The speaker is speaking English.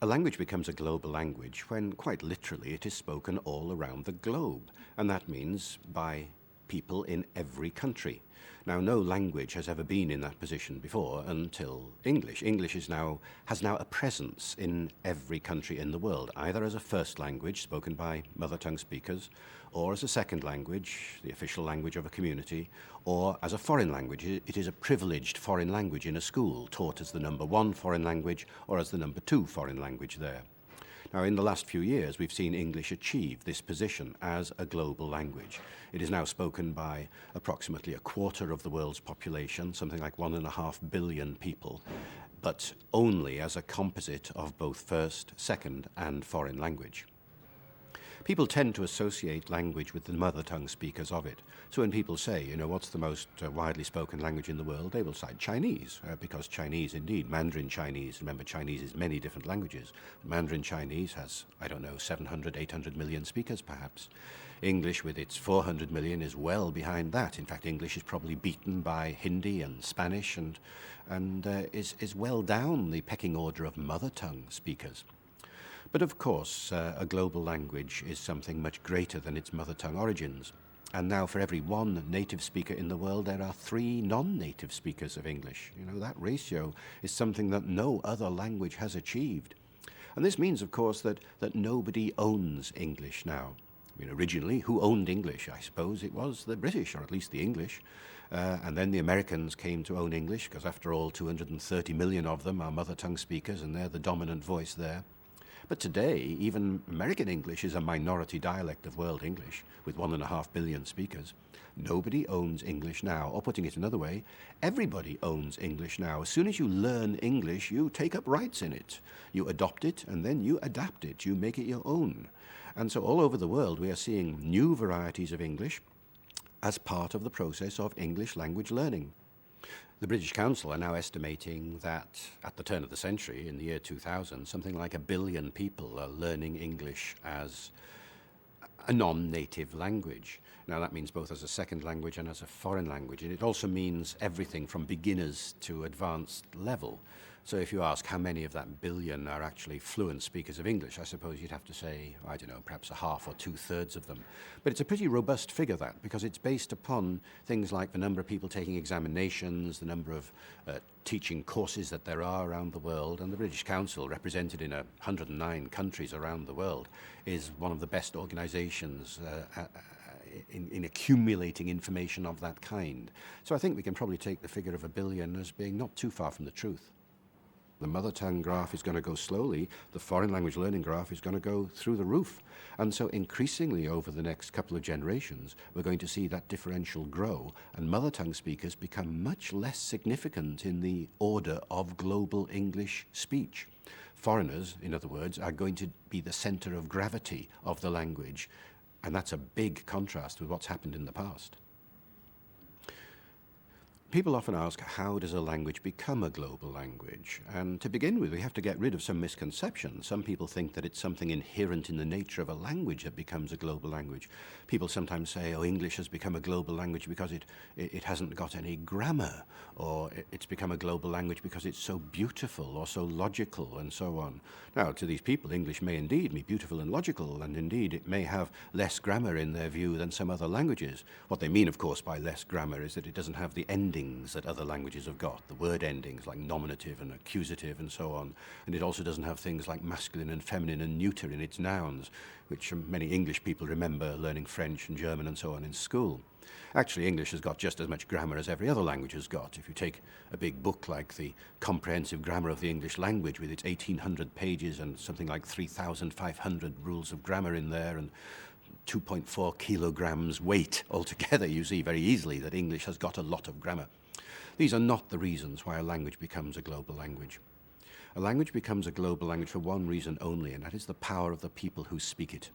A language becomes a global language when, quite literally, it is spoken all around the globe, and that means by people in every country. Now, no language has ever been in that position before until English. English has now a presence in every country in the world, either as a first language spoken by mother tongue speakers, or as a second language, the official language of a community, or as a foreign language. It is a privileged foreign language in a school, taught as the number one foreign language or as the number two foreign language there. Now, in the last few years, we've seen English achieve this position as a global language. It is now spoken by approximately a quarter of the world's population, something like 1.5 billion people, but only as a composite of both first, second, and foreign language. People tend to associate language with the mother tongue speakers of it. So when people say, what's the most widely spoken language in the world, they will cite Chinese, because Chinese, indeed, Mandarin Chinese, remember Chinese is many different languages. Mandarin Chinese has, 700, 800 million speakers perhaps. English with its 400 million is well behind that. In fact, English is probably beaten by Hindi and Spanish and is well down the pecking order of mother tongue speakers. But of course, a global language is something much greater than its mother tongue origins. And now for every one native speaker in the world, there are 3 non-native speakers of English. That ratio is something that no other language has achieved. And this means, of course, that nobody owns English now. Originally, who owned English? I suppose it was the British, or at least the English. And then the Americans came to own English, because after all, 230 million of them are mother tongue speakers, and they're the dominant voice there. But today, even American English is a minority dialect of World English, with 1.5 billion speakers. Nobody owns English now. Or putting it another way, everybody owns English now. As soon as you learn English, you take up rights in it. You adopt it, and then you adapt it. You make it your own. And so all over the world, we are seeing new varieties of English as part of the process of English language learning. The British Council are now estimating that at the turn of the century, in the year 2000, something like 1 billion people are learning English as a non-native language. Now that means both as a second language and as a foreign language, and it also means everything from beginners to advanced level. So if you ask how many of that 1 billion are actually fluent speakers of English, I suppose you'd have to say, perhaps a half or 2/3 of them. But it's a pretty robust figure, that, because it's based upon things like the number of people taking examinations, the number of teaching courses that there are around the world, and the British Council, represented in 109 countries around the world, is one of the best organizations in accumulating information of that kind. So I think we can probably take the figure of 1 billion as being not too far from the truth. The mother tongue graph is going to go slowly, the foreign language learning graph is going to go through the roof. And so increasingly over the next couple of generations, we're going to see that differential grow, and mother tongue speakers become much less significant in the order of global English speech. Foreigners, in other words, are going to be the center of gravity of the language, and that's a big contrast with what's happened in the past. People often ask, how does a language become a global language? And to begin with, we have to get rid of some misconceptions. Some people think that it's something inherent in the nature of a language that becomes a global language. People sometimes say, English has become a global language because it hasn't got any grammar, or it's become a global language because it's so beautiful or so logical, and so on. Now, to these people, English may indeed be beautiful and logical, and indeed it may have less grammar in their view than some other languages. What they mean, of course, by less grammar is that it doesn't have the ending that other languages have got, the word endings like nominative and accusative and so on. And it also doesn't have things like masculine and feminine and neuter in its nouns, which many English people remember learning French and German and so on in school. Actually, English has got just as much grammar as every other language has got. If you take a big book like the Comprehensive Grammar of the English Language with its 1,800 pages and something like 3,500 rules of grammar in there, and 2.4 kilograms weight altogether, you see very easily that English has got a lot of grammar. These are not the reasons why a language becomes a global language. A language becomes a global language for one reason only, and that is the power of the people who speak it.